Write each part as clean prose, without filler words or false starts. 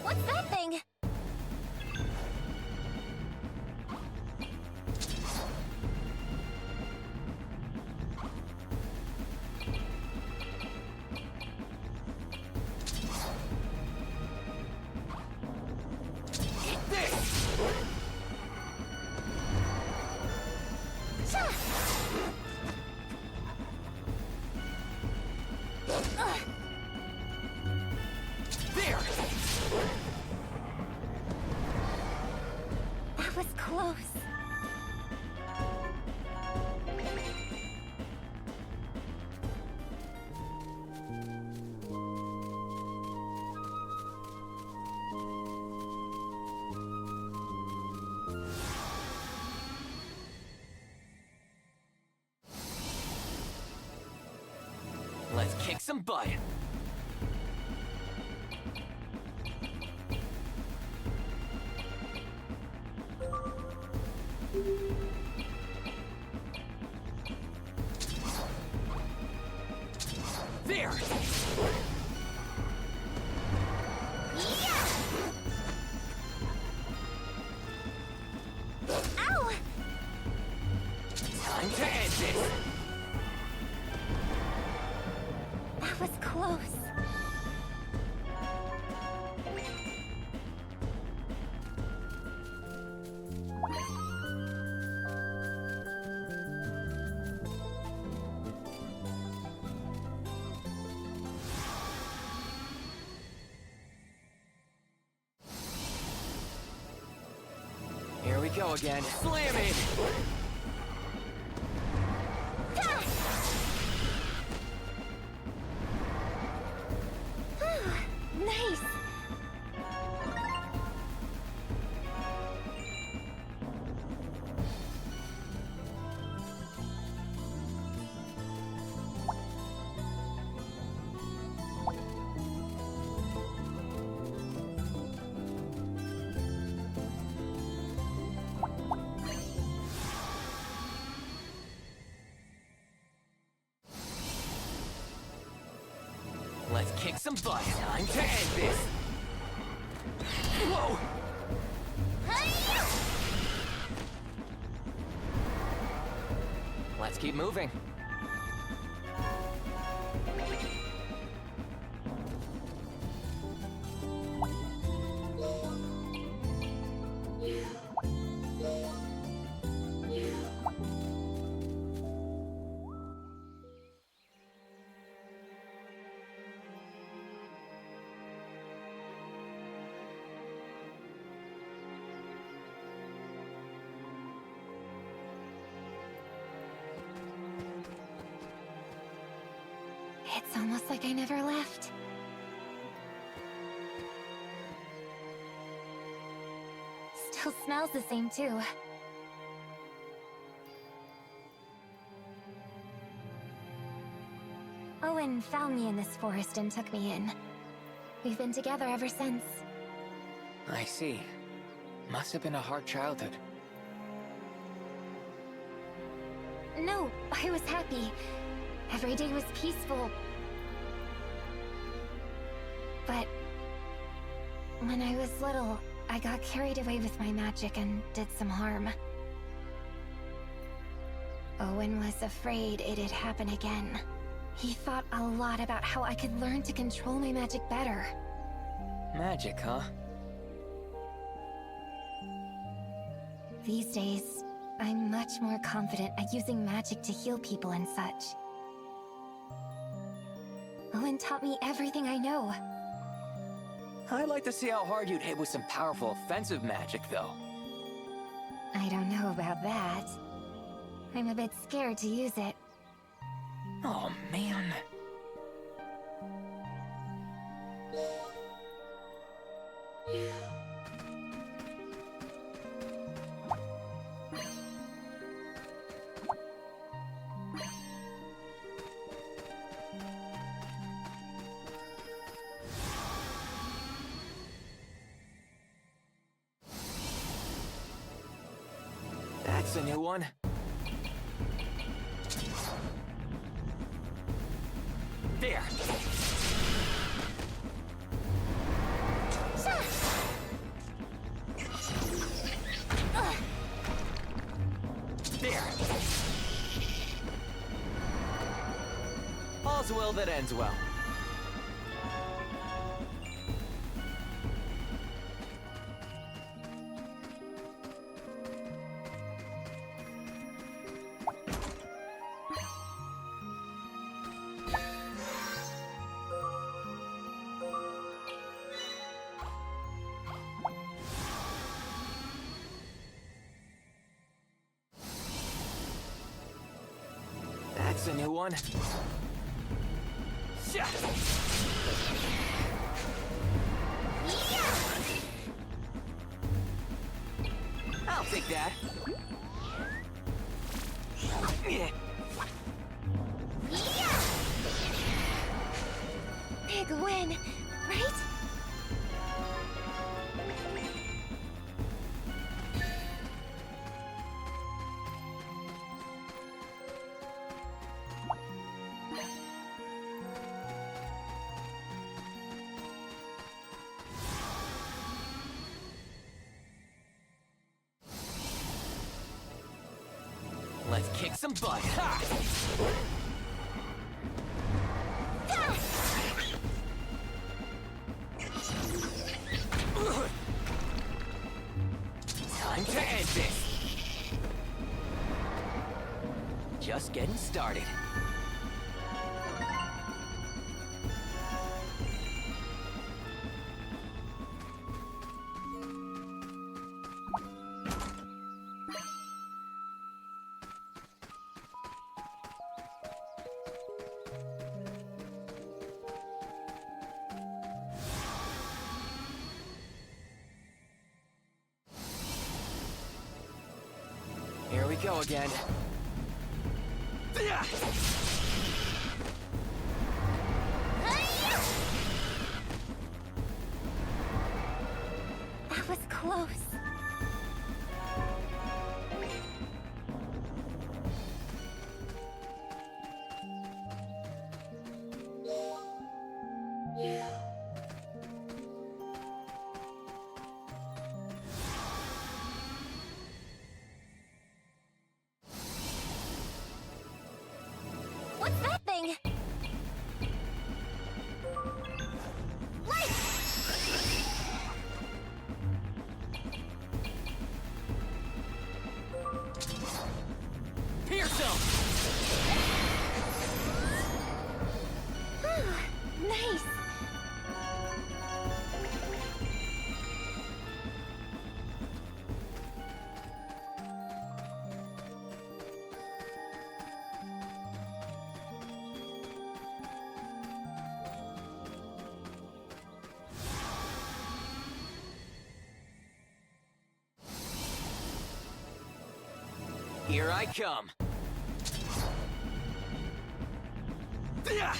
What's that thing? That was close. Let's kick some butt. There! Ow! Time to end this! That was close. Here we go again. Slam it! Nice. Let's kick some butt. Time to end this. Whoa! Let's keep moving. It's almost like I never left. Still smells the same, too. Owen found me in this forest and took me in. We've been together ever since. I see. Must have been a hard childhood. No, I was happy. Every day was peaceful. But when I was little, I got carried away with my magic and did some harm. Owen was afraid it'd happen again. He thought a lot about how I could learn to control my magic better. Magic, huh? These days, I'm much more confident at using magic to heal people and such. Owen taught me everything I know. I'd like to see how hard you'd hit with some powerful offensive magic, though. I don't know about that. I'm a bit scared to use it. Oh, man. That's a new one. There! all's well that ends well. That's a new one. Yeah. I'll take that. Yeah. Big win, right? Let's kick some butt. Ha! Time to end this. Just getting started. Here we go again. That was close. What's that thing? Light! Pierce him! Nice! Here I come. Yeah!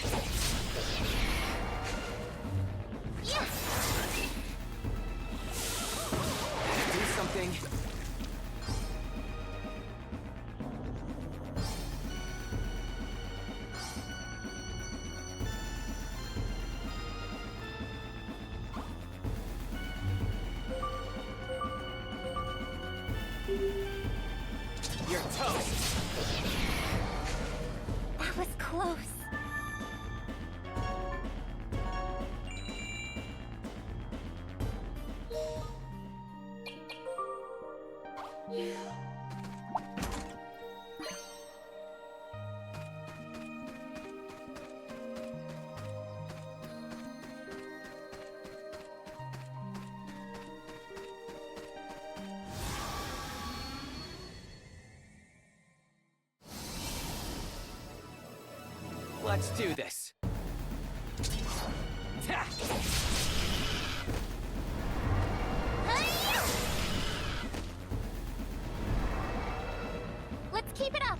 Do something. You're toast. That was close. Let's do this. Ta! Let's keep it up.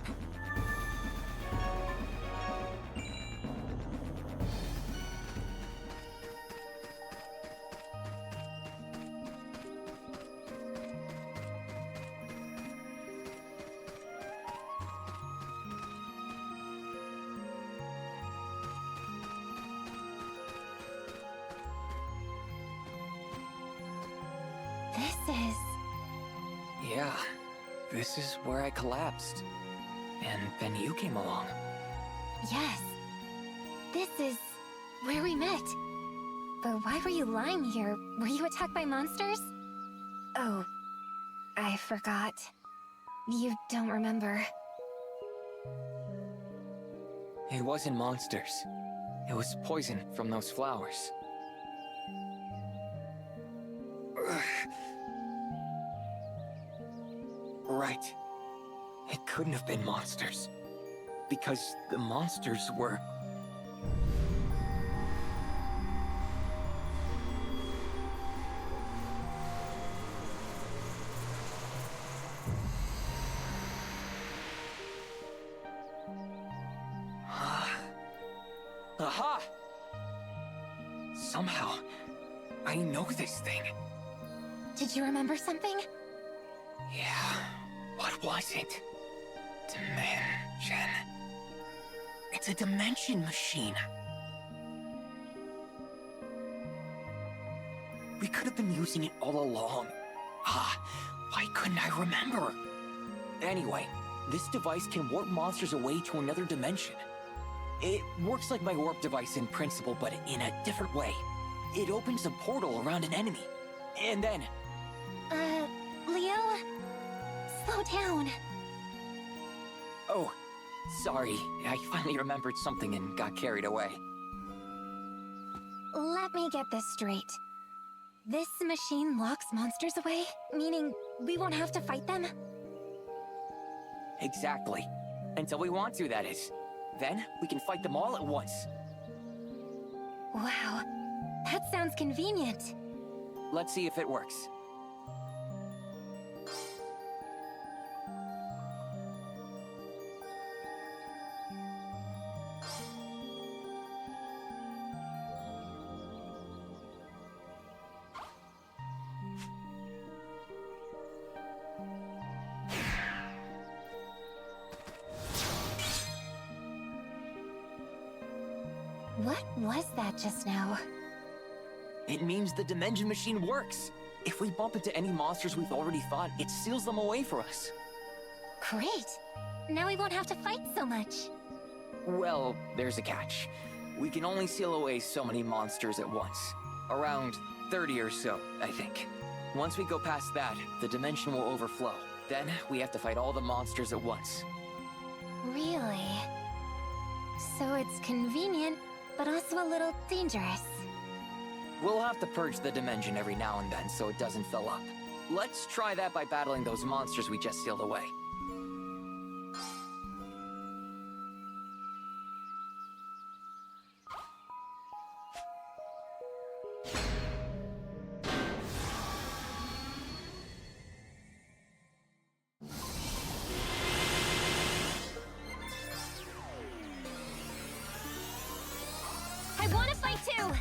This is... Yeah, this is where I collapsed. And then you came along. Yes. This is where we met. But why were you lying here? Were you attacked by monsters? Oh, I forgot. You don't remember. It wasn't monsters. It was poison from those flowers. Right. It couldn't have been monsters. Because the monsters were... Aha! Somehow, I know this thing. Did you remember something? Yeah, what was it? Dimension. It's a dimension machine. We could have been using it all along. Why couldn't I remember? Anyway, this device can warp monsters away to another dimension. It works like my warp device in principle, but in a different way. It opens a portal around an enemy. And then... Leo? Slow down. Oh, sorry. I finally remembered something and got carried away. Let me get this straight. This machine locks monsters away? Meaning we won't have to fight them? Exactly. Until we want to, that is. Then, we can fight them all at once. Wow. That sounds convenient. Let's see if it works. What was that just now? It means the dimension machine works. If we bump into any monsters we've already fought, it seals them away for us. Great! Now we won't have to fight so much. Well, there's a catch. We can only seal away so many monsters at once. Around 30 or so, I think. Once we go past that, the dimension will overflow. Then, we have to fight all the monsters at once. Really? So it's convenient, but also a little dangerous. We'll have to purge the dimension every now and then so it doesn't fill up. Let's try that by battling those monsters we just sealed away. I want to fight too!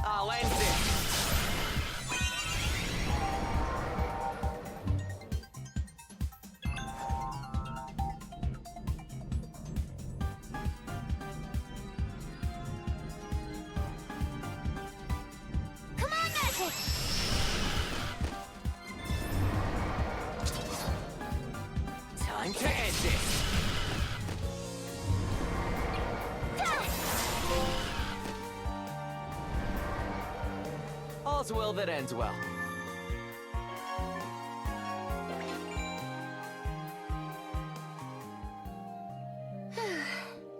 I'll end this! Come on, Magic! Time to end this! All's well that ends well.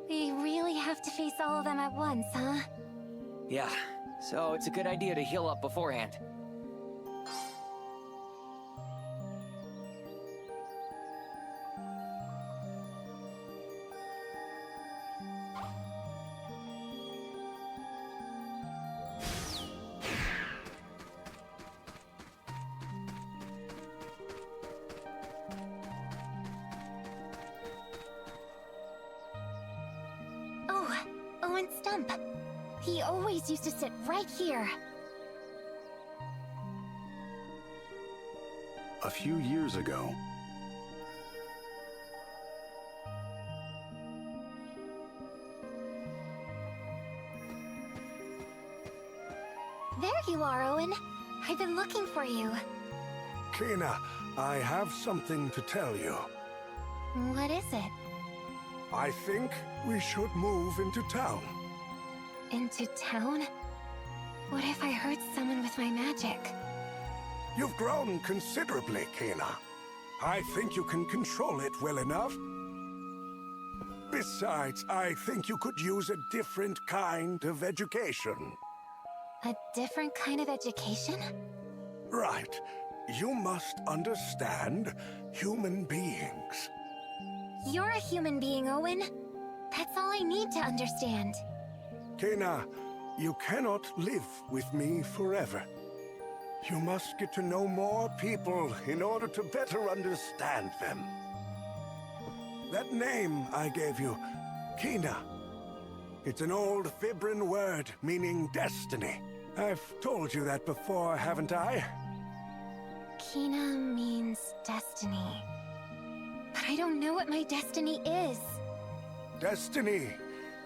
We really have to face all of them at once, huh? Yeah, so it's a good idea to heal up beforehand. Oh, and Stump. He always used to sit right here. A few years ago, There you are, Owen. I've been looking for you. Kina, I have something to tell you. What is it? I think we should move into town. Into town? What if I hurt someone with my magic? You've grown considerably, Kina. I think you can control it well enough. Besides, I think you could use a different kind of education. A different kind of education? Right. You must understand human beings. You're a human being, Owen. That's all I need to understand. Kena, you cannot live with me forever. You must get to know more people in order to better understand them. That name I gave you, Kina. It's an old Fibrin word meaning destiny. I've told you that before, haven't I? Kina means destiny. But I don't know what my destiny is. Destiny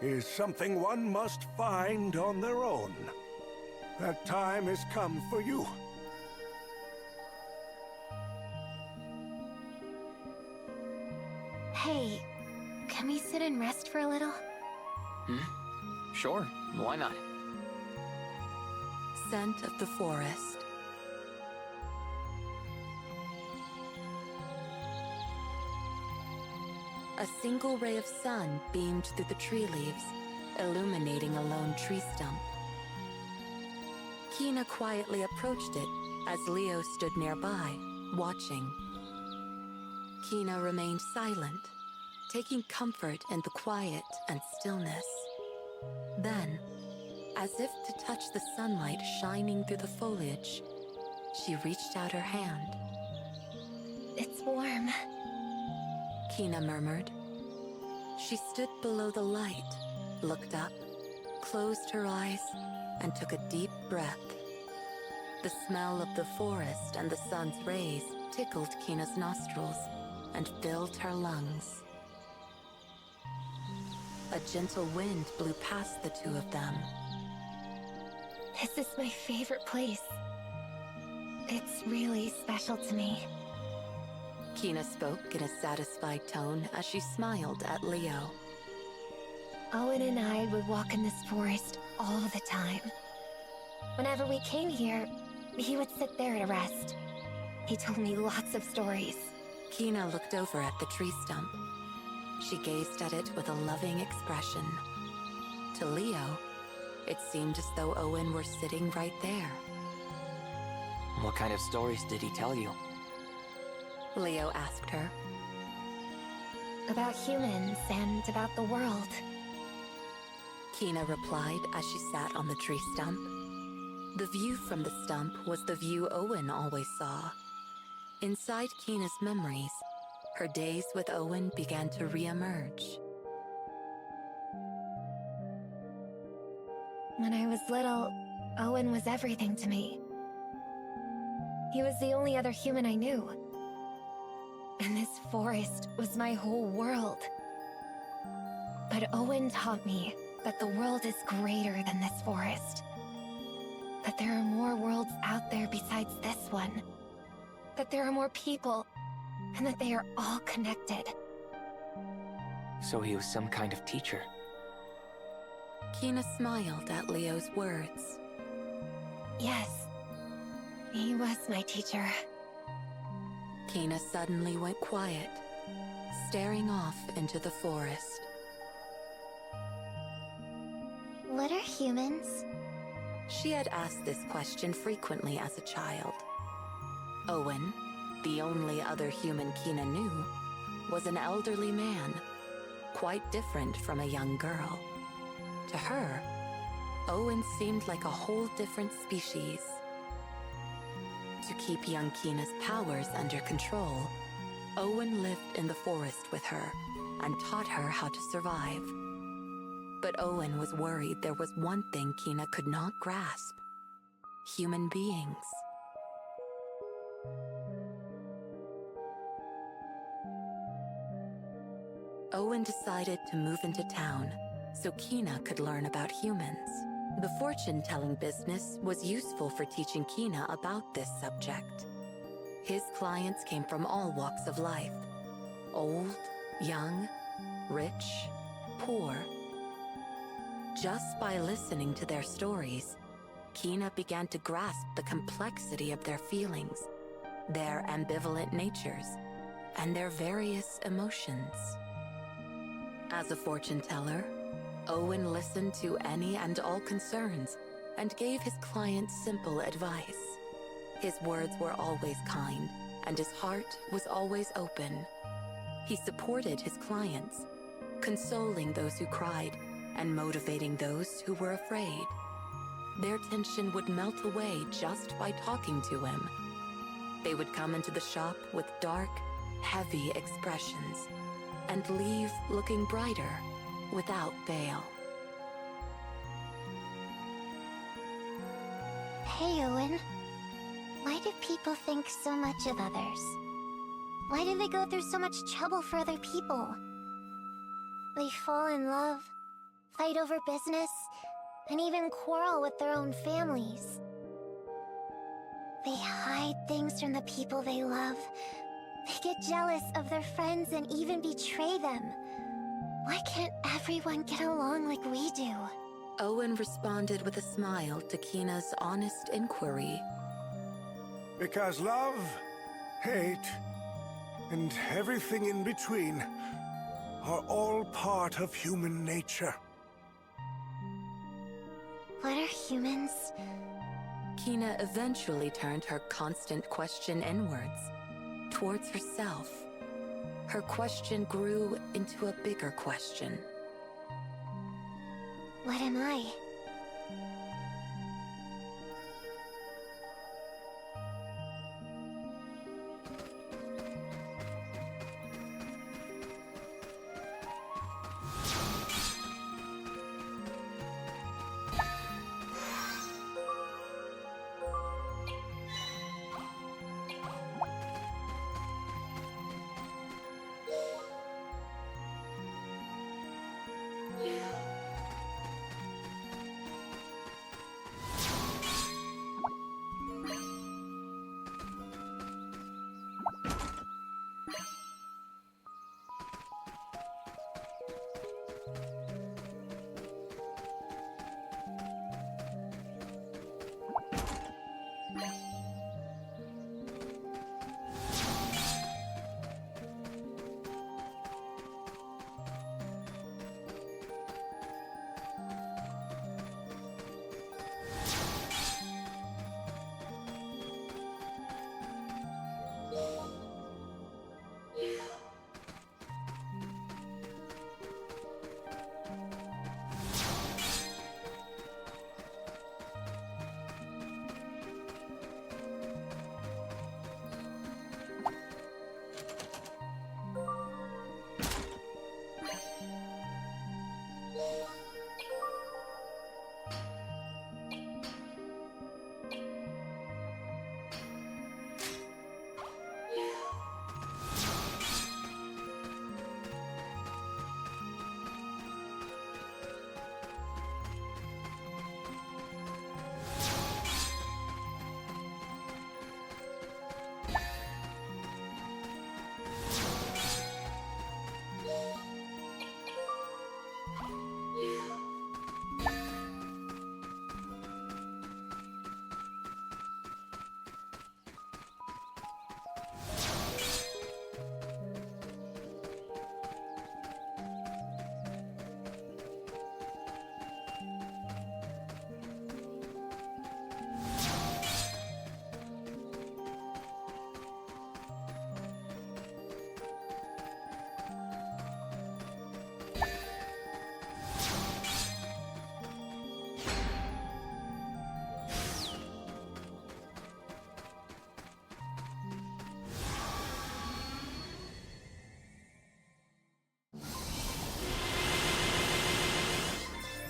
is something one must find on their own. That time has come for you. Hey, can we sit and rest for a little? Sure, why not? Scent of the forest. A single ray of sun beamed through the tree leaves, illuminating a lone tree stump. Kina quietly approached it as Leo stood nearby, watching. Kina remained silent, taking comfort in the quiet and stillness. Then, as if to touch the sunlight shining through the foliage, she reached out her hand. It's warm. Kina murmured. She stood below the light, looked up, closed her eyes, and took a deep breath. The smell of the forest and the sun's rays tickled Kina's nostrils and filled her lungs. A gentle wind blew past the two of them. This is my favorite place. It's really special to me. Kina spoke in a satisfied tone as she smiled at Leo. Owen and I would walk in this forest all the time. Whenever we came here, he would sit there to rest. He told me lots of stories. Kina looked over at the tree stump. She gazed at it with a loving expression. To Leo, it seemed as though Owen were sitting right there. What kind of stories did he tell you? Leo asked her. About humans and about the world. Kina replied as she sat on the tree stump. The view from the stump was the view Owen always saw. Inside Kina's memories, her days with Owen began to re-emerge. When I was little, Owen was everything to me. He was the only other human I knew. And this forest was my whole world. But Owen taught me that the world is greater than this forest. That there are more worlds out there besides this one. That there are more people, and that they are all connected. So he was some kind of teacher. Kina smiled at Leo's words. Yes, he was my teacher. Kina suddenly went quiet, staring off into the forest. What are humans? She had asked this question frequently as a child. Owen, the only other human Kina knew, was an elderly man, quite different from a young girl. To her, Owen seemed like a whole different species. To keep young Kina's powers under control, Owen lived in the forest with her and taught her how to survive. But Owen was worried there was one thing Kina could not grasp: human beings. Owen decided to move into town so Kina could learn about humans. The fortune-telling business was useful for teaching Kina about this subject. His clients came from all walks of life. Old, young, rich, poor. Just by listening to their stories, Kina began to grasp the complexity of their feelings, their ambivalent natures, and their various emotions. As a fortune teller, Owen listened to any and all concerns and gave his clients simple advice. His words were always kind, and his heart was always open. He supported his clients, consoling those who cried and motivating those who were afraid. Their tension would melt away just by talking to him. They would come into the shop with dark, heavy expressions and leave looking brighter without fail. Hey, Owen. Why do people think so much of others? Why do they go through so much trouble for other people? They fall in love, fight over business, and even quarrel with their own families. They hide things from the people they love. They get jealous of their friends and even betray them. Why can't everyone get along like we do? Owen responded with a smile to Kina's honest inquiry. Because love, hate, and everything in between are all part of human nature. What are humans? Kina eventually turned her constant question inwards, towards herself. Her question grew into a bigger question. What am I?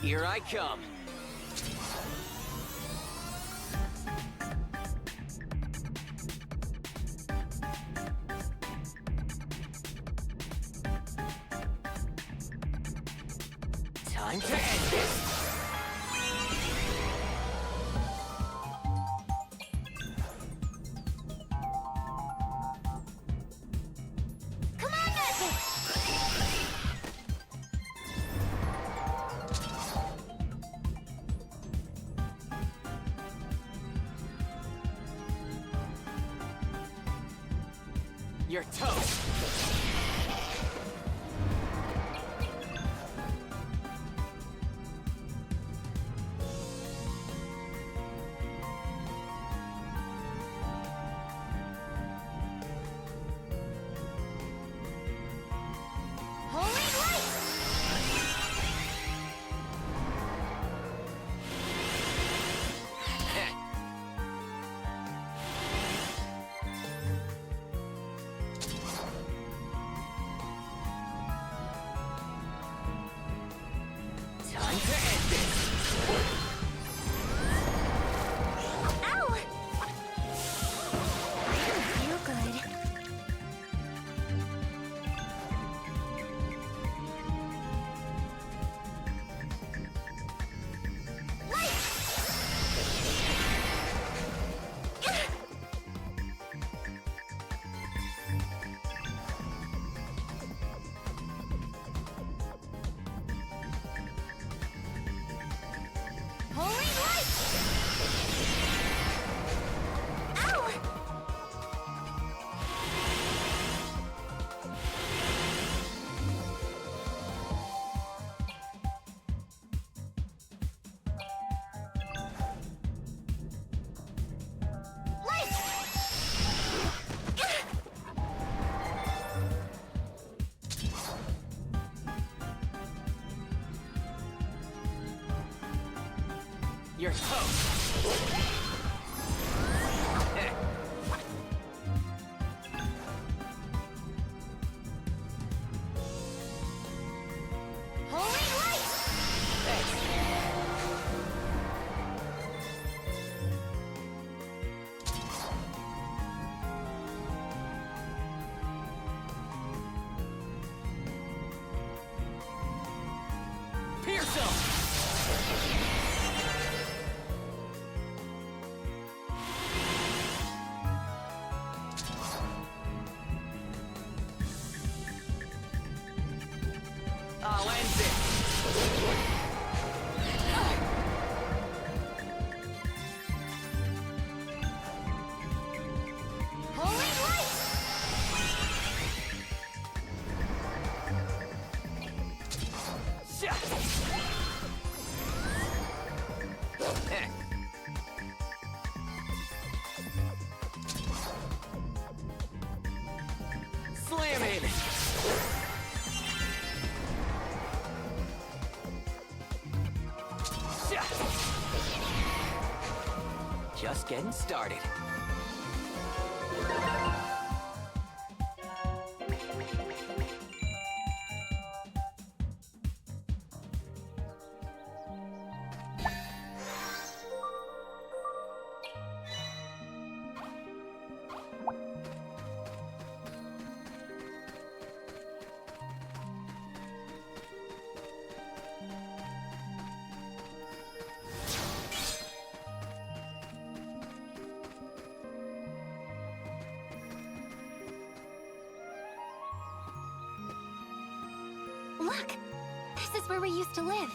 Here I come. Time to end this! You're toast! Time to end this! Ow! I don't feel good. Holy light! Ow! Light! You're toast! Holy light! Pierce him! I'll end this! Holy light! Slam it! Just getting started. Look! This is where we used to live.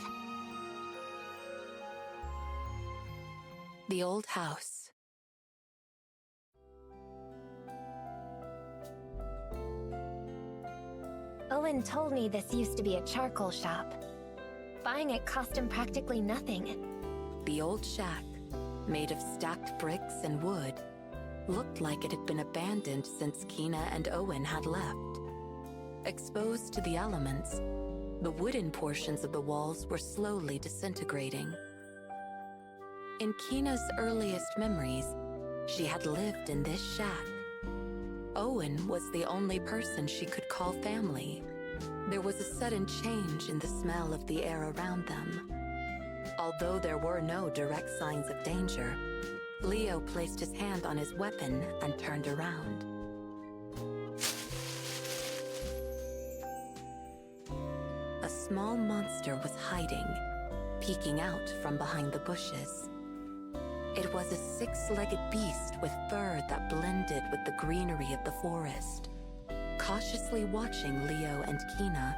The old house. Owen told me this used to be a charcoal shop. Buying it cost him practically nothing. The old shack, made of stacked bricks and wood, looked like it had been abandoned since Kina and Owen had left. Exposed to the elements, the wooden portions of the walls were slowly disintegrating. In Kina's earliest memories, she had lived in this shack. Owen was the only person she could call family. There was a sudden change in the smell of the air around them. Although there were no direct signs of danger, Leo placed his hand on his weapon and turned around. A small monster was hiding, peeking out from behind the bushes. It was a six-legged beast with fur that blended with the greenery of the forest. Cautiously watching Leo and Kina,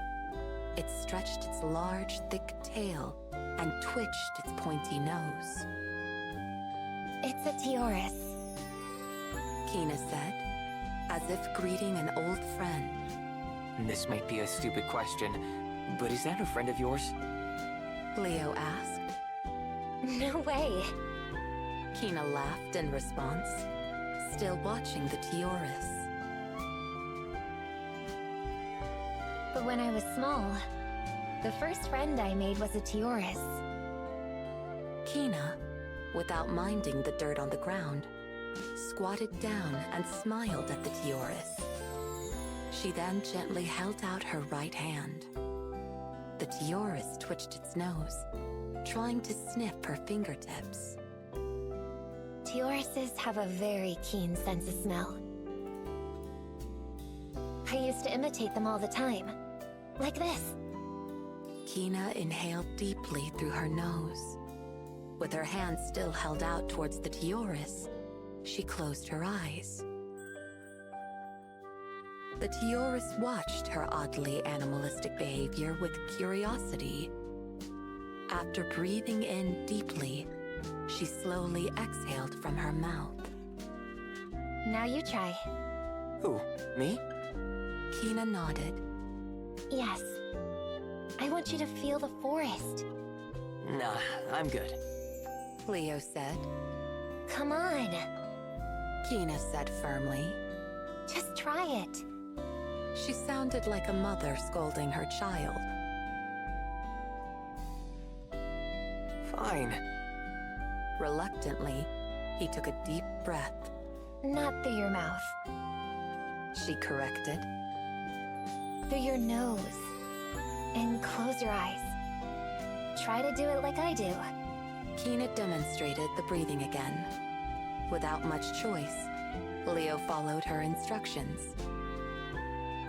it stretched its large, thick tail and twitched its pointy nose. It's a Tiorus. Kina said. as if greeting an old friend. This might be a stupid question, but is that a friend of yours? Leo asked. No way. Kina laughed in response, still watching the Tioris. But when I was small, the first friend I made was a Tioris. Kina, without minding the dirt on the ground, squatted down and smiled at the Tioris. She then gently held out her right hand. The Tioris twitched its nose, trying to sniff her fingertips. Tiorises have a very keen sense of smell. I used to imitate them all the time. Like this. Kina inhaled deeply through her nose. With her hand still held out towards the Tioris, she closed her eyes. The Tioris watched her oddly animalistic behavior with curiosity. After breathing in deeply, she slowly exhaled from her mouth. Now you try. Who? Me? Kina nodded. Yes. I want you to feel the forest. Nah, I'm good. Leo said. Come on. Kina said firmly. Just try it. She sounded like a mother scolding her child. Fine. Reluctantly, he took a deep breath. Not through your mouth. She corrected. Through your nose. And close your eyes. Try to do it like I do. Kina demonstrated the breathing again. Without much choice, Leo followed her instructions.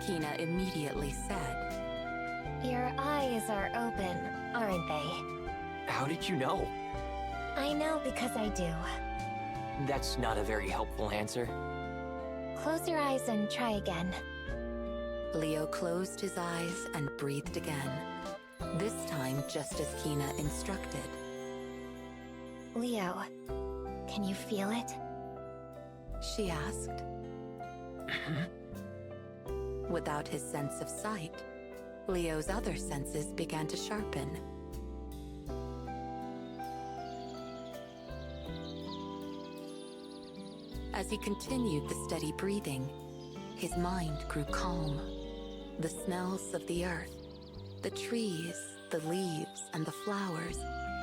Kina immediately said, Your eyes are open, aren't they? How did you know? I know because I do. That's not a very helpful answer. Close your eyes and try again. Leo closed his eyes and breathed again, this time just as Kina instructed. Leo, can you feel it? She asked. Without his sense of sight, Leo's other senses began to sharpen. As he continued the steady breathing, his mind grew calm. The smells of the earth, the trees, the leaves, and the flowers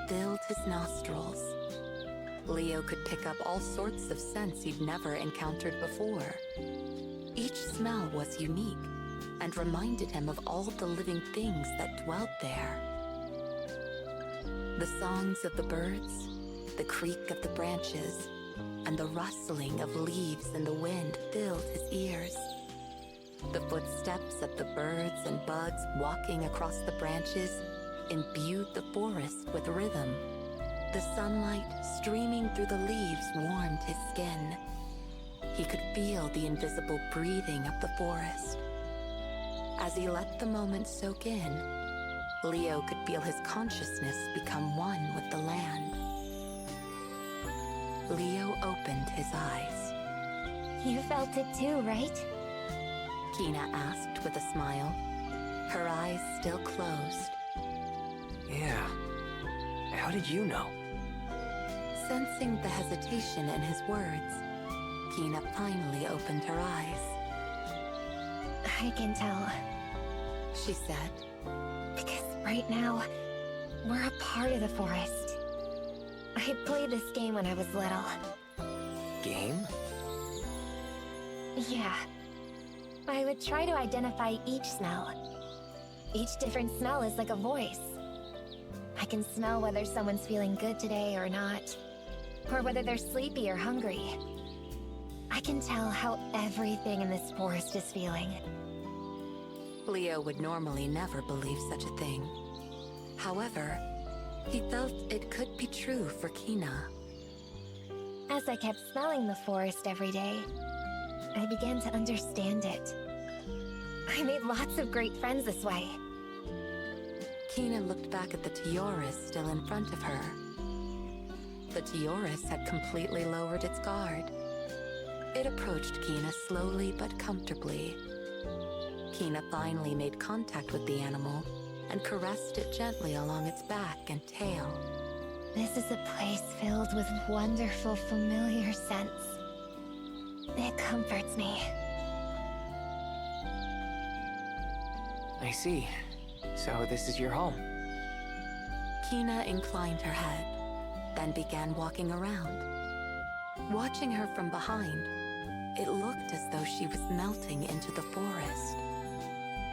filled his nostrils. Leo could pick up all sorts of scents he'd never encountered before. Each smell was unique and reminded him of all the living things that dwelt there. The songs of the birds, the creak of the branches, and the rustling of leaves in the wind filled his ears. The footsteps of the birds and bugs walking across the branches imbued the forest with rhythm. The sunlight streaming through the leaves warmed his skin. He could feel the invisible breathing of the forest. As he let the moment soak in, Leo could feel his consciousness become one with the land. Leo opened his eyes. You felt it too, right? Kina asked with a smile, her eyes still closed. Yeah. How did you know? Sensing the hesitation in his words, Kina finally opened her eyes. I can tell. She said, Because right now, we're a part of the forest. I played this game when I was little. Game? Yeah. I would try to identify each smell. Each different smell is like a voice. I can smell whether someone's feeling good today or not, or whether they're sleepy or hungry. I can tell how everything in this forest is feeling. Leo would normally never believe such a thing. However, he felt it could be true for Kina. As I kept smelling the forest every day, I began to understand it. I made lots of great friends this way. Kina looked back at the Tioris still in front of her. The Tioris had completely lowered its guard. It approached Kina slowly but comfortably. Kina finally made contact with the animal and caressed it gently along its back and tail. This is a place filled with wonderful, familiar scents. It comforts me. I see. So this is your home. Kina inclined her head, then began walking around. Watching her from behind, it looked as though she was melting into the forest.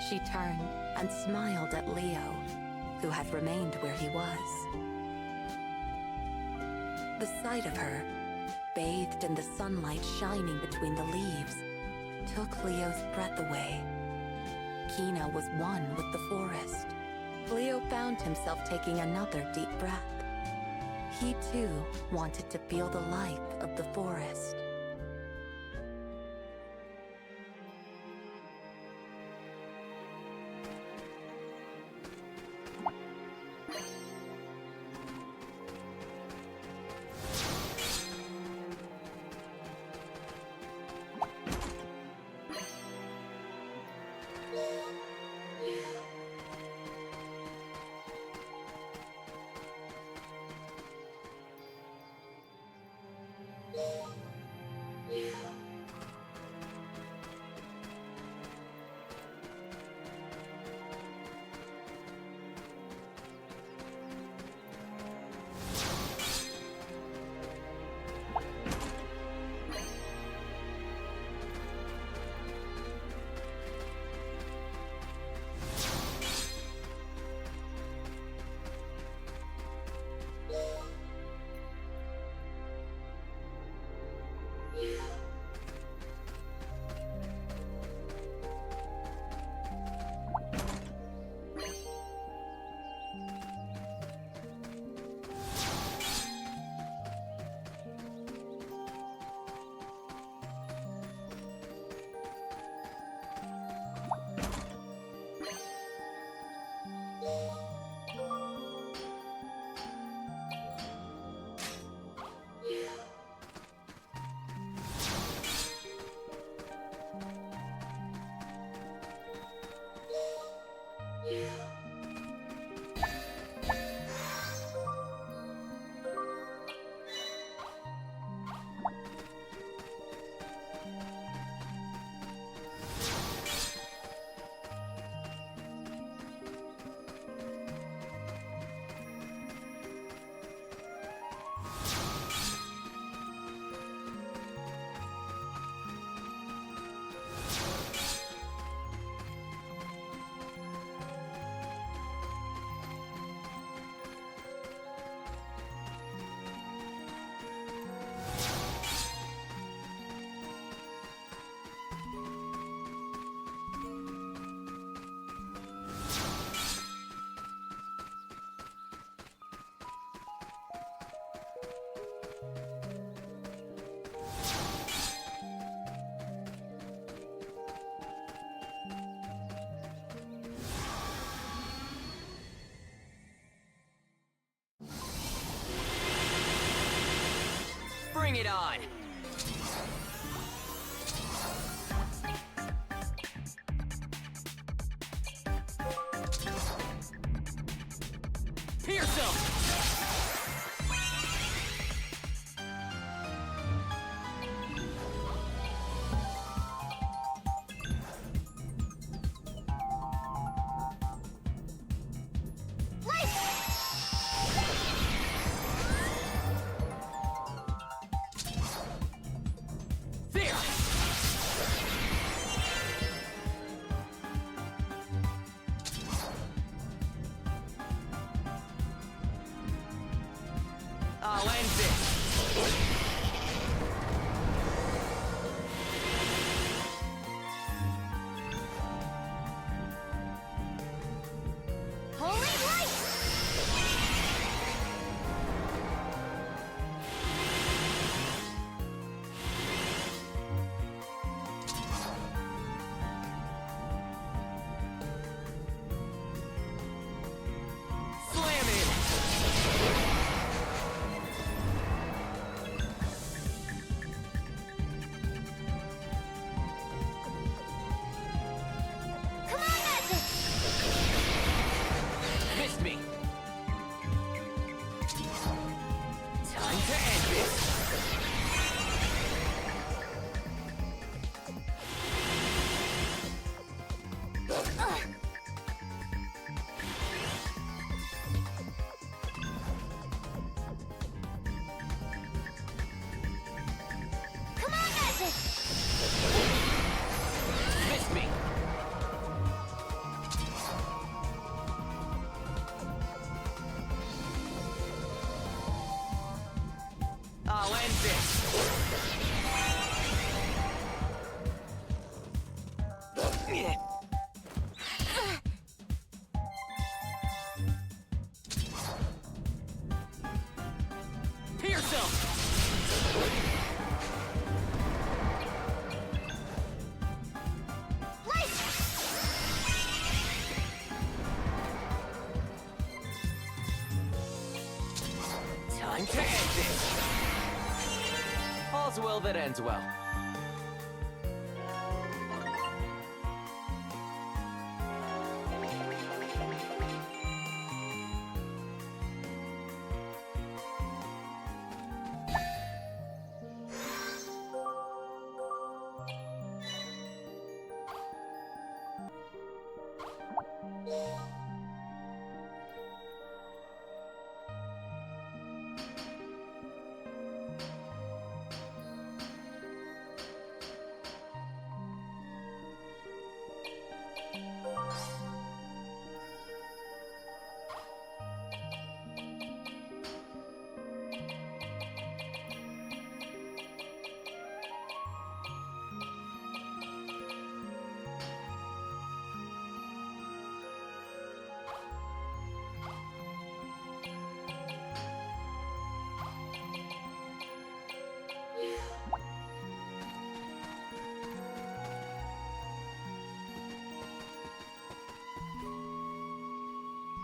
She turned and smiled at Leo, who had remained where he was. The sight of her, bathed in the sunlight shining between the leaves, took Leo's breath away. Kina was one with the forest. Leo found himself taking another deep breath. He too wanted to feel the life of the forest. Bring it on! Pierce him! I'll end this! Holy light! Slam it! to end this! Come on, Magic! Missed me! I'll end this! Yeah. Pierce him! Time to end this! All's well that ends well.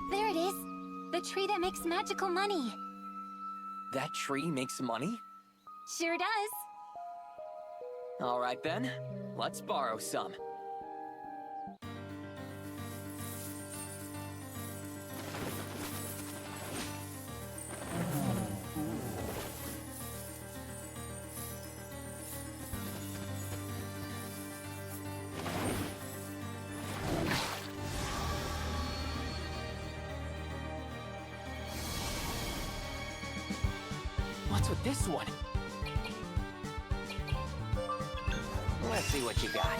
There it is. The tree that makes magical money. That tree makes money? Sure does. Alright then, let's borrow some. What's with this one? Let's see what you got.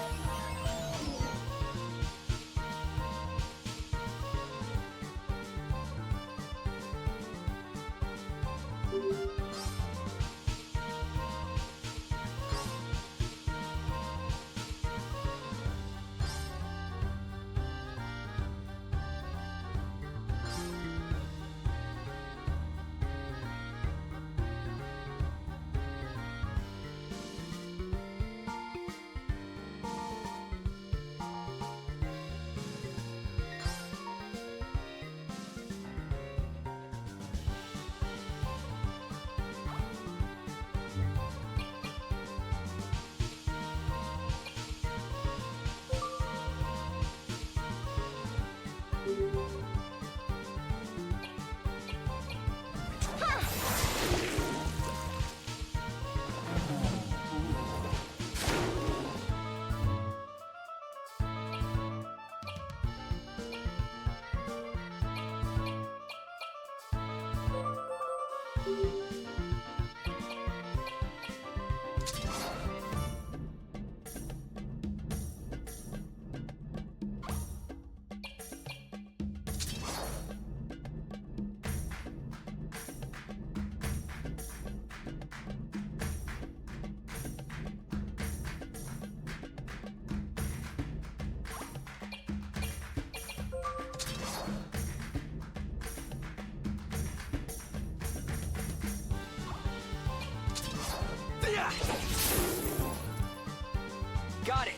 Got it!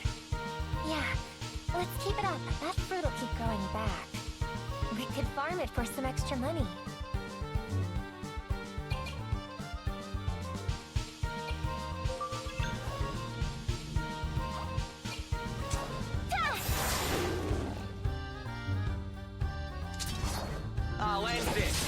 Yeah, let's keep it up. That fruit will keep growing back. We could farm it for some extra money. I'll end this!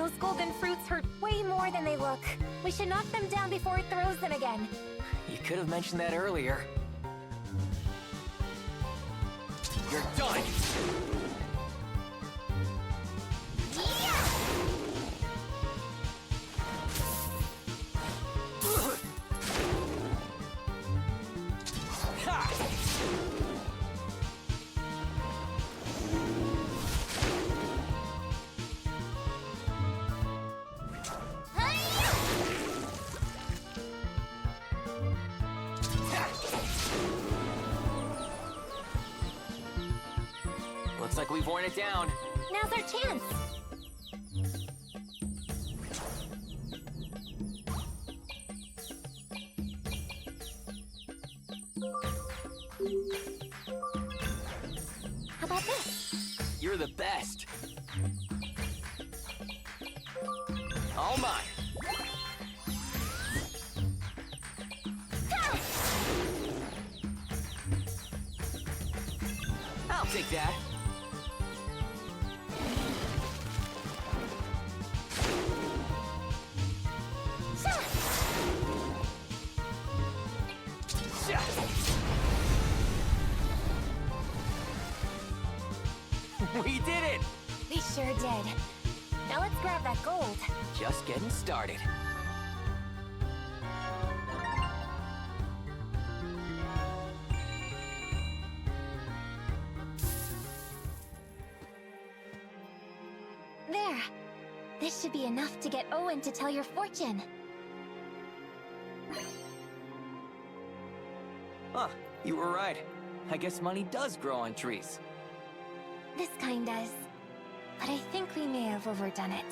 Those golden fruits hurt way more than they look. We should knock them down before it throws them again. You could have mentioned that earlier. You're done! Looks like we've worn it down. Now's our chance. How about this? You're the best. All mine. I'll take that. We did it! We sure did. Now let's grab that gold. Just getting started. There. This should be enough to get Owen to tell your fortune. Huh, you were right. I guess money does grow on trees. This kind does. But I think we may have overdone it.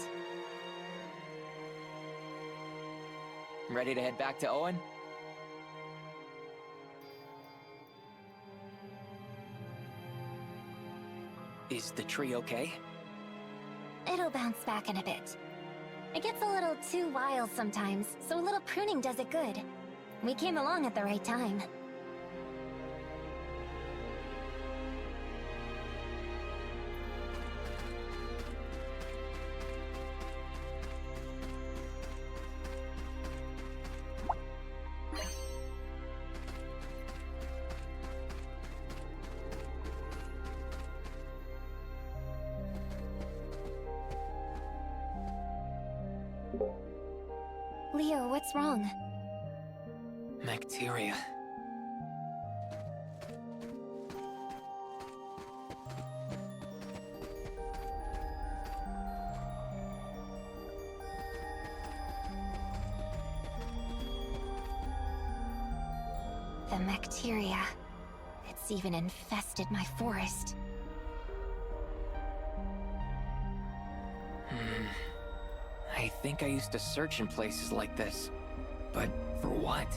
Ready to head back to Owen? Is the tree okay? It'll bounce back in a bit. It gets a little too wild sometimes, so a little pruning does it good. We came along at the right time. Leo, what's wrong? Bacteria. The bacteria. It's even infested my forest. I think I used to search in places like this. But for what?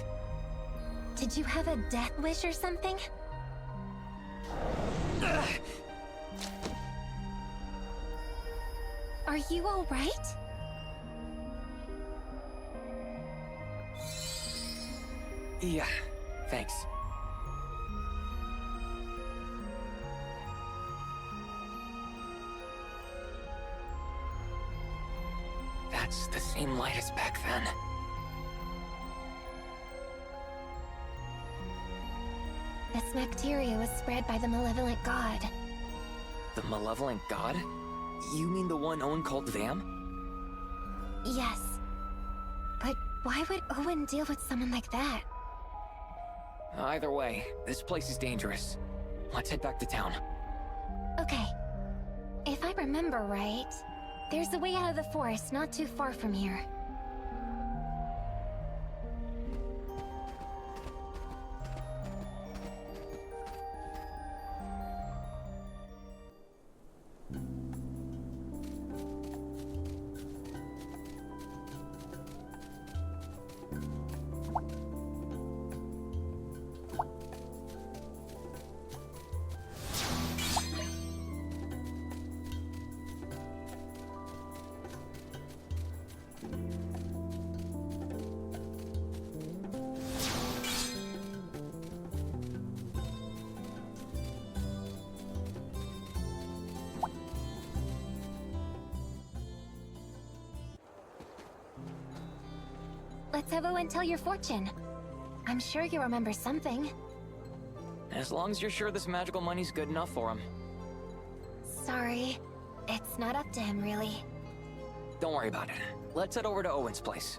Did you have a death wish or something? Are you all right? Yeah, thanks. That's the same light as back then. This bacteria was spread by the malevolent god. The malevolent god? You mean the one Owen called Vam? Yes. But why would Owen deal with someone like that? Either way, this place is dangerous. Let's head back to town. Okay. If I remember right, there's a way out of the forest not too far from here. Let's have Owen tell your fortune. I'm sure you remember something. As long as you're sure this magical money's good enough for him. Sorry. It's not up to him, really. Don't worry about it. Let's head over to Owen's place.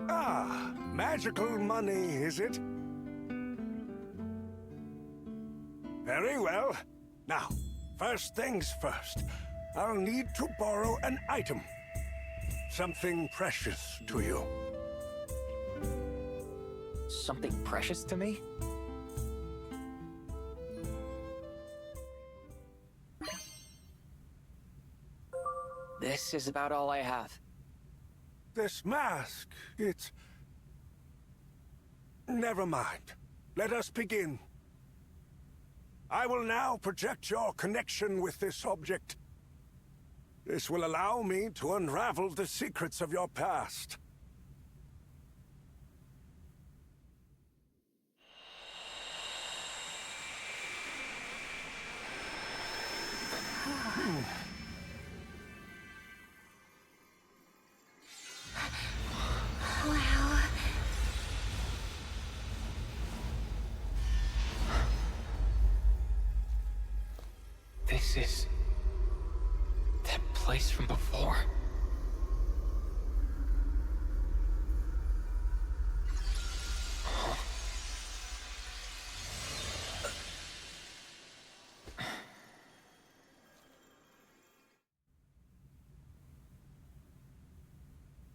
Ah, magical money, is it? Very well. Now, first things first. I'll need to borrow an item. Something precious to you. Something precious to me? This is about all I have. This mask, it's... Never mind. Let us begin. I will now project your connection with this object. This will allow me to unravel the secrets of your past. Wow. This is... that place from before.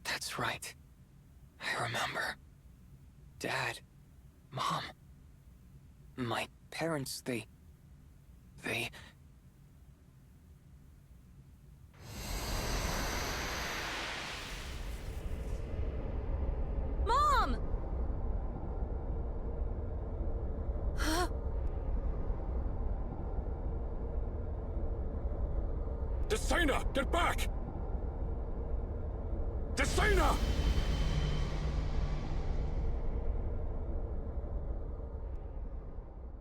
That's right. I remember. Dad, Mom, my parents, they... Mom! Desena, get back! Desena!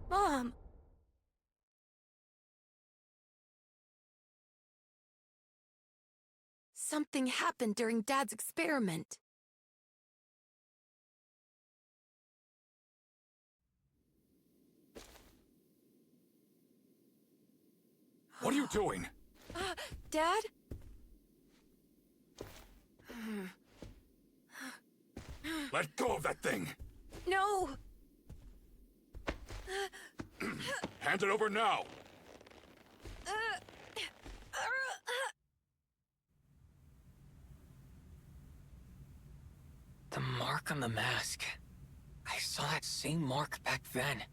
Mom! Something happened during Dad's experiment. What are you doing? Dad? Let go of that thing! No! Hand it over now! The mark on the mask. I saw that same mark back then.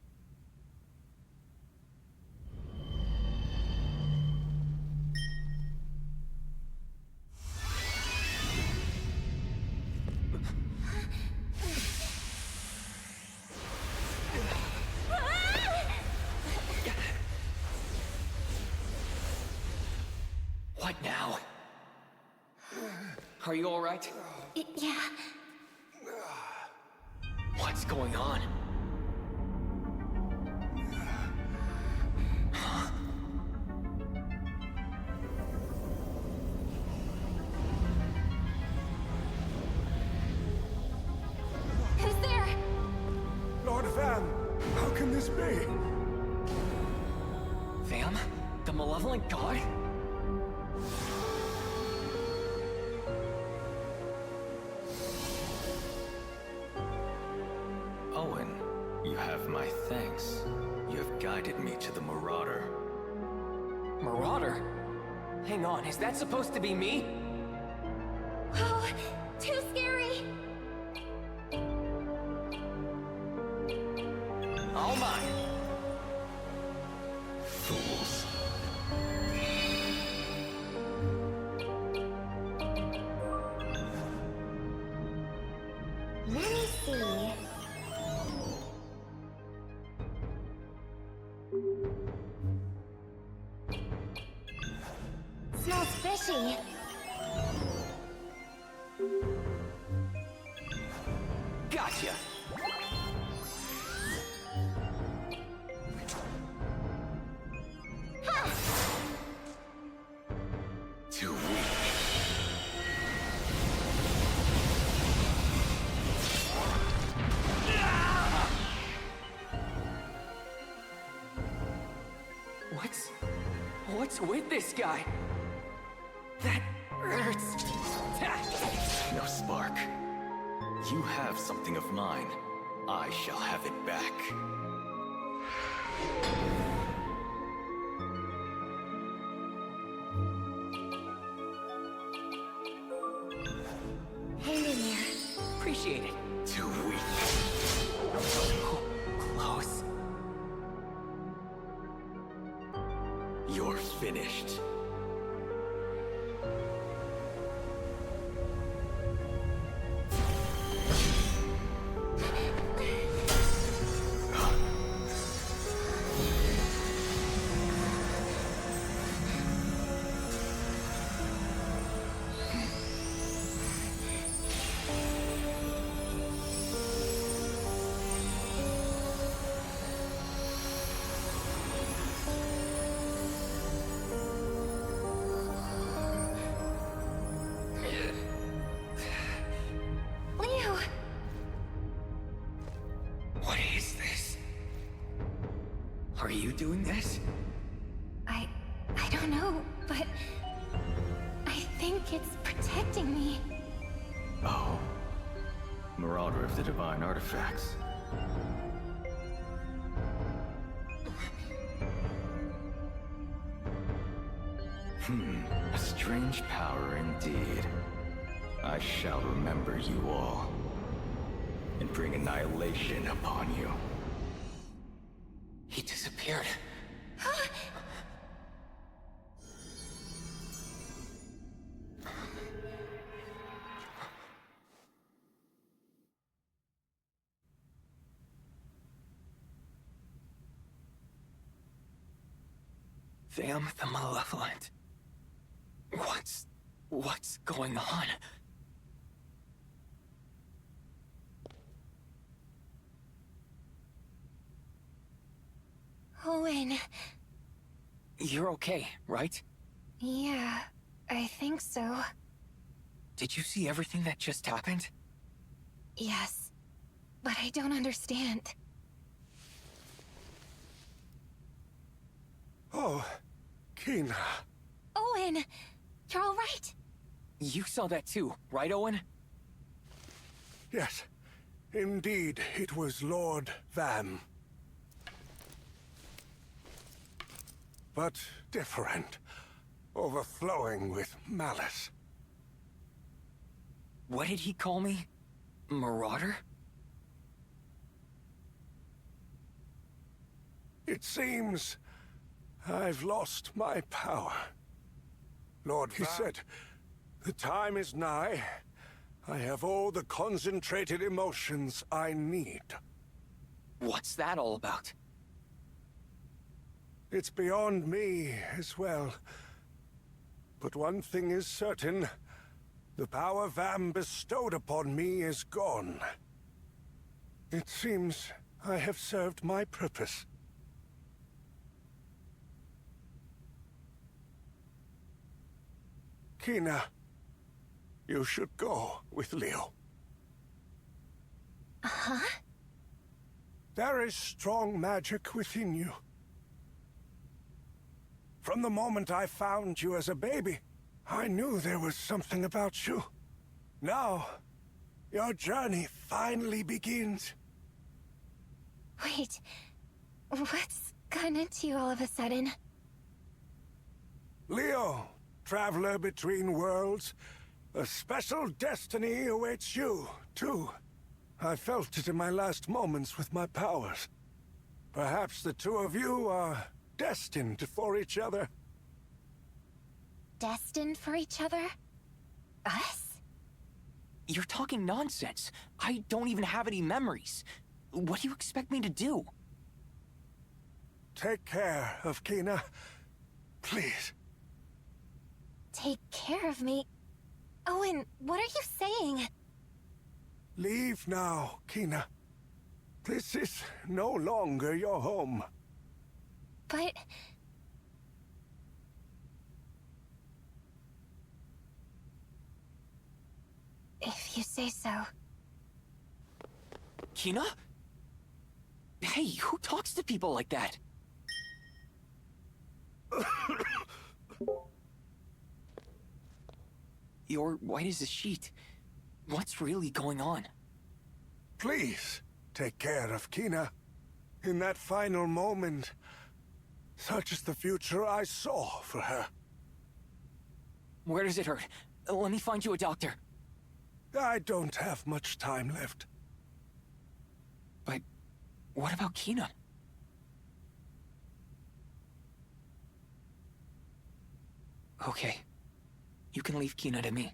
What now? Are you all right? Yeah. What's going on? Who's there? Lord Van, how can this be? Vam? The malevolent god? Owen, you have my thanks. You have guided me to the Marauder. Marauder? Hang on, is that supposed to be me? Oh, too scary. All mine. Fools. Let me see. Smells fishy. Gotcha! Too weak. What's with this guy? That hurts. No spark. You have something of mine. I shall have it back. Hang in there. Appreciate it. Too weak. So close. You're finished. Leo! What is this? Are you doing this? I don't know, but I think it's protecting me. Oh. Marauder of the Divine Artifacts. A strange power indeed. I shall remember you all, and bring annihilation upon you. He disappeared. Vam the Malevolent. What's going on? Owen. You're okay, right? Yeah, I think so. Did you see everything that just happened? Yes, but I don't understand. Oh, Kina. Owen! You're all right? You saw that too, right, Owen? Yes, indeed, it was Lord Vam. But different, overflowing with malice. What did he call me? Marauder? It seems I've lost my power. Lord Vam, he said, the time is nigh. I have all the concentrated emotions I need. What's that all about? It's beyond me as well. But one thing is certain. The power Vam bestowed upon me is gone. It seems I have served my purpose. Kina, you should go with Leo. Huh? There is strong magic within you. From the moment I found you as a baby, I knew there was something about you. Now, your journey finally begins. Wait, what's gotten into you all of a sudden? Leo, traveler between worlds, a special destiny awaits you, too. I felt it in my last moments with my powers. Perhaps the two of you are destined for each other. Destined for each other? Us? You're talking nonsense. I don't even have any memories. What do you expect me to do? Take care of Kina, please. Take care of me? Owen, what are you saying? Leave now, Kina. This is no longer your home. But... if you say so. Kina? Hey, who talks to people like that? You're white as a sheet. What's really going on? Please, take care of Kina. In that final moment, such is the future I saw for her. Where does it hurt? Let me find you a doctor. I don't have much time left. But what about Kina? Okay. You can leave Kina to me.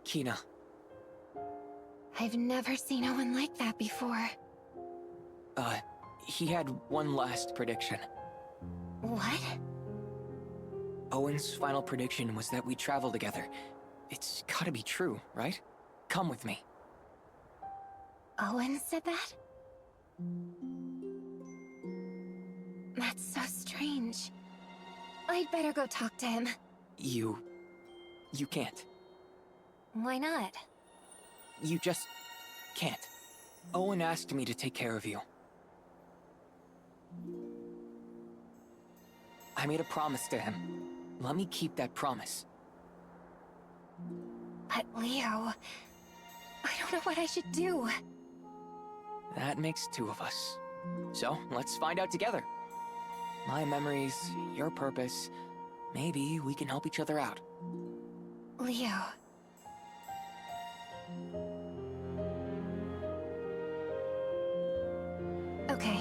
Kina. I've never seen Owen like that before. He had one last prediction. What? Owen's final prediction was that we travel together. It's gotta be true, right? Come with me. Owen said that? That's so strange. I'd better go talk to him. You can't. Why not? You just can't. Owen asked me to take care of you. I made a promise to him. Let me keep that promise. But Leo... I don't know what I should do. That makes two of us. So, let's find out together. My memories, your purpose. Maybe we can help each other out. Leo... Okay.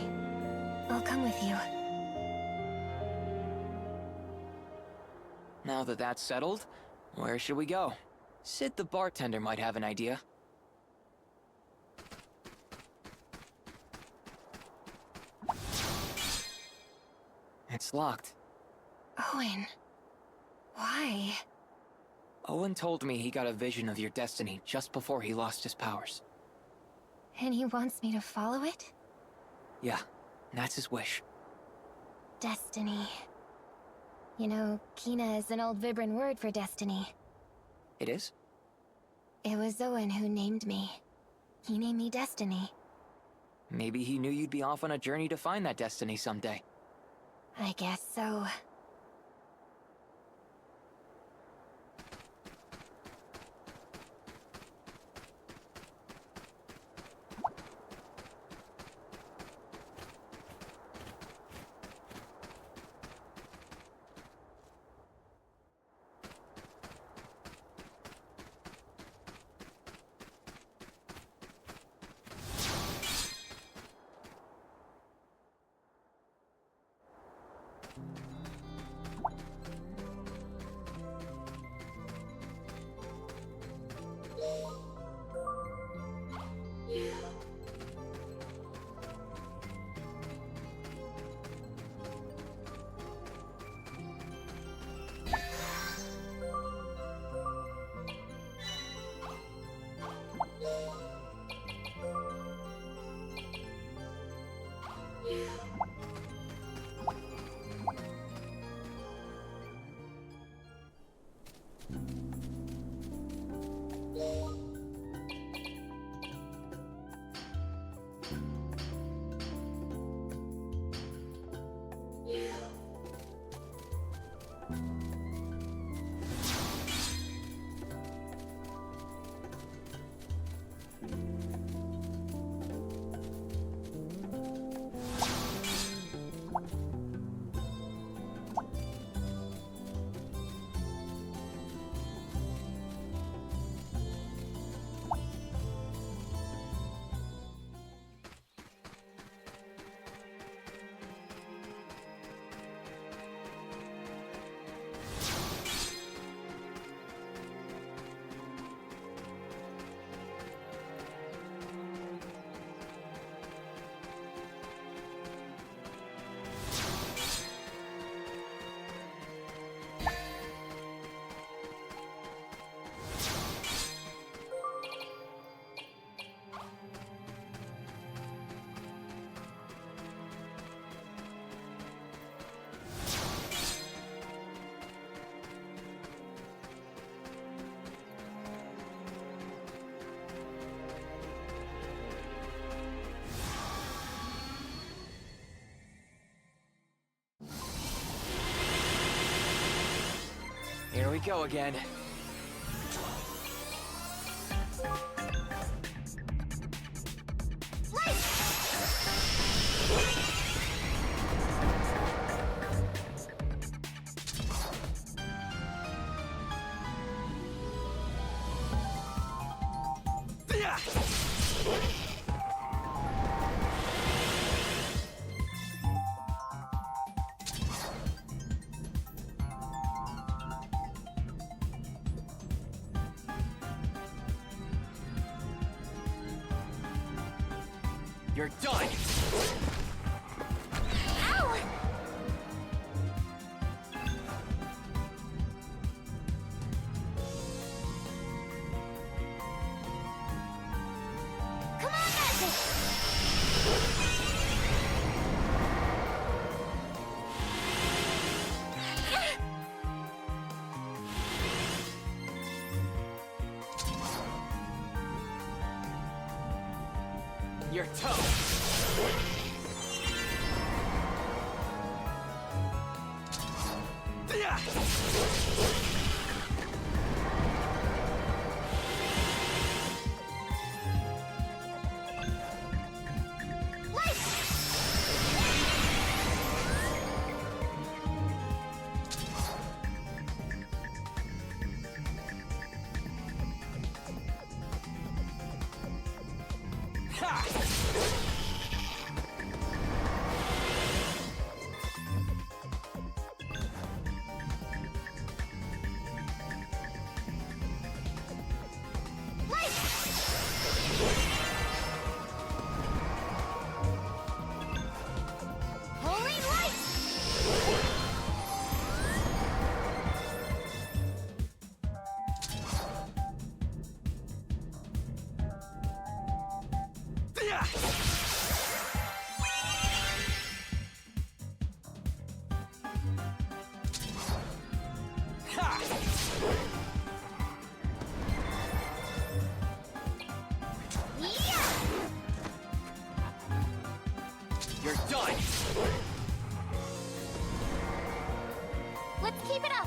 come with you. Now that that's settled, where should we go? Sid the bartender might have an idea. It's locked. Owen. Why? Owen told me he got a vision of your destiny just before he lost his powers. And he wants me to follow it? Yeah, that's his wish. Destiny. You know, Kina is an old Vibran word for destiny. It is? It was Owen who named me. He named me Destiny. Maybe he knew you'd be off on a journey to find that destiny someday. I guess so. Here we go again. You're done! Ow! Come on, Magic! Your toe! Ha! You're done! Let's keep it up!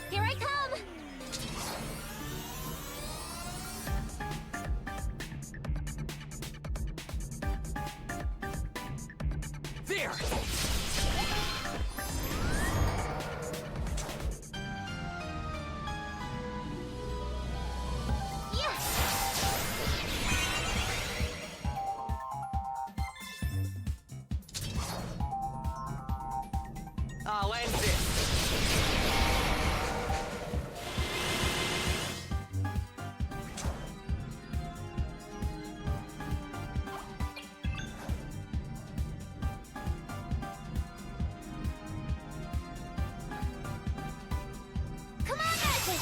Here I come! There! I'll end this! Come on, Magic!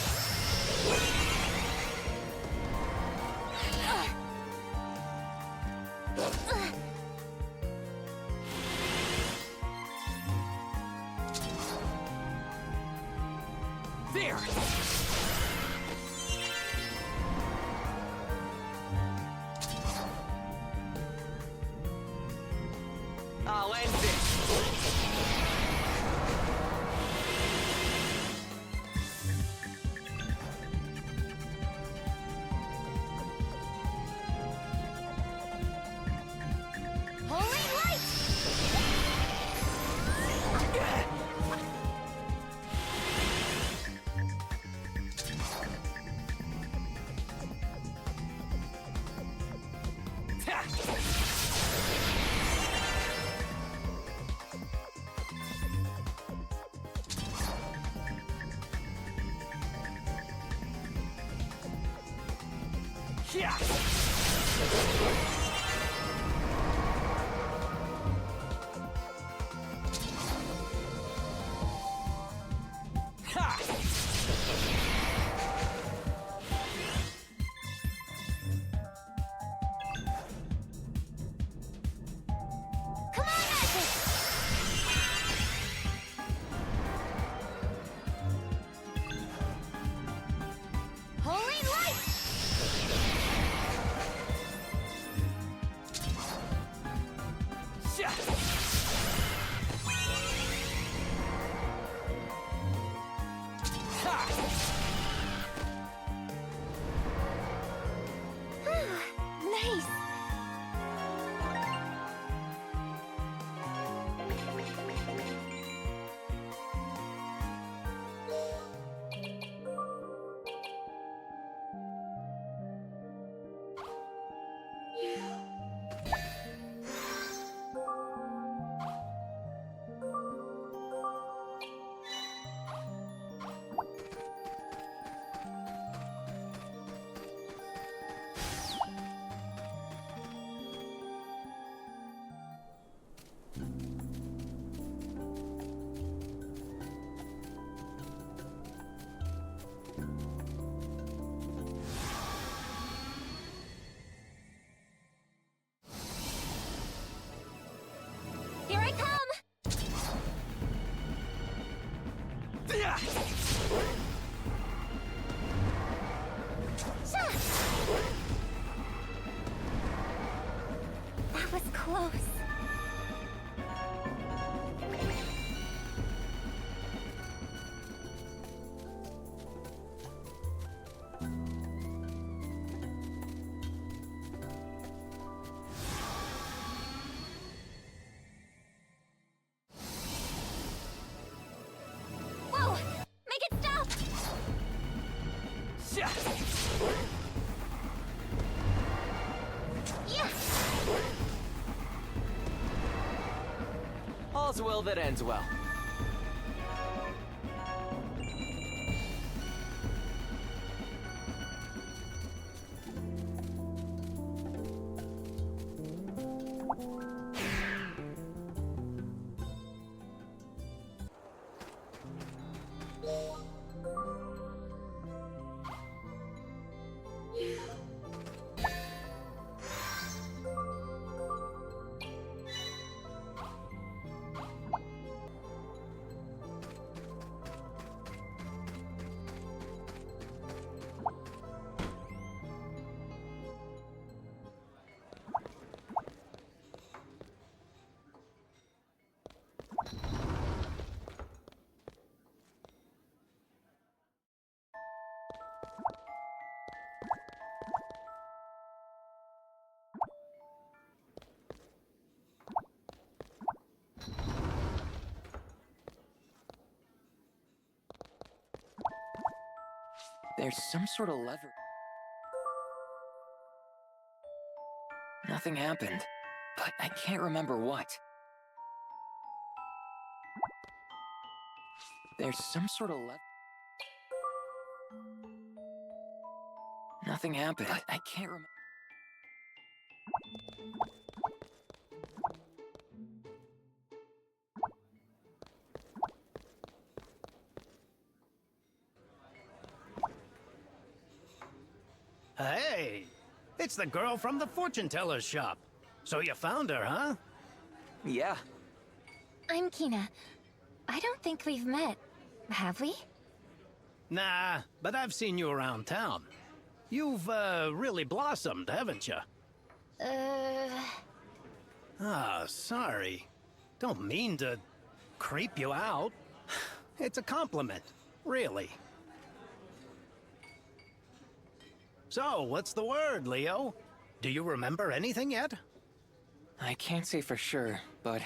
There! I'll end this! Holy light! Yeah! Ha! Come on, Magic! Holy light! close. Whoa! Make it stop! Yeah! All's well that ends well. There's some sort of lever. Nothing happened, but I can't remember what. There's some sort of lever. Nothing happened, but I can't remember. Hey, it's the girl from the fortune teller's shop. So you found her, huh? Yeah, I'm Kina. I don't think we've met, have we? Nah, but I've seen you around town. You've, really blossomed, haven't you? Ah, sorry. Don't mean to creep you out. It's a compliment, really. So, what's the word, Leo? Do you remember anything yet? I can't say for sure, but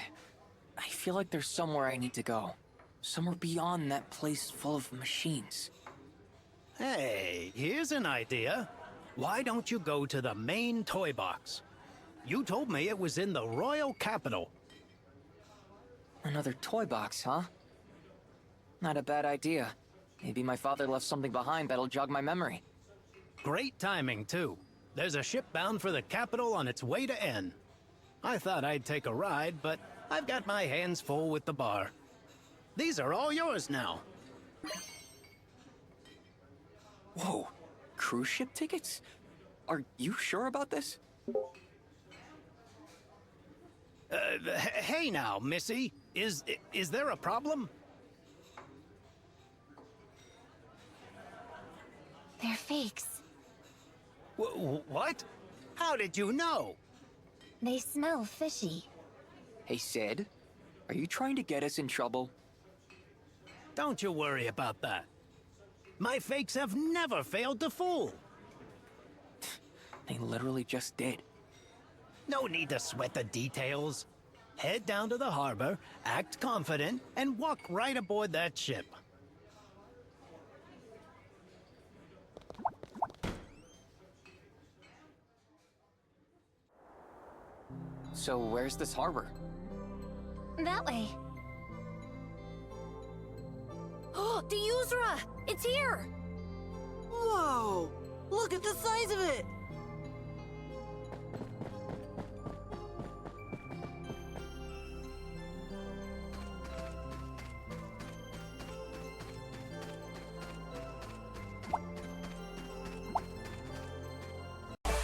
I feel like there's somewhere I need to go. Somewhere beyond that place full of machines. Hey, here's an idea. Why don't you go to the main toy box? You told me it was in the royal capital. Another toy box, huh? Not a bad idea. Maybe my father left something behind that'll jog my memory. Great timing, too. There's a ship bound for the capital on its way to N. I thought I'd take a ride, but I've got my hands full with the bar. These are all yours now. Whoa, cruise ship tickets? Are you sure about this? Hey now, Missy. Is there a problem? They're fakes. What? How did you know? They smell fishy. Hey, Sid, are you trying to get us in trouble? Don't you worry about that. My fakes have never failed to fool. They literally just did. No need to sweat the details. Head down to the harbor, act confident, and walk right aboard that ship. So where's this harbor? That way. Oh, the Yuzra! It's here! Whoa! Look at the size of it!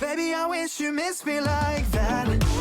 Baby, I wish you missed me like that.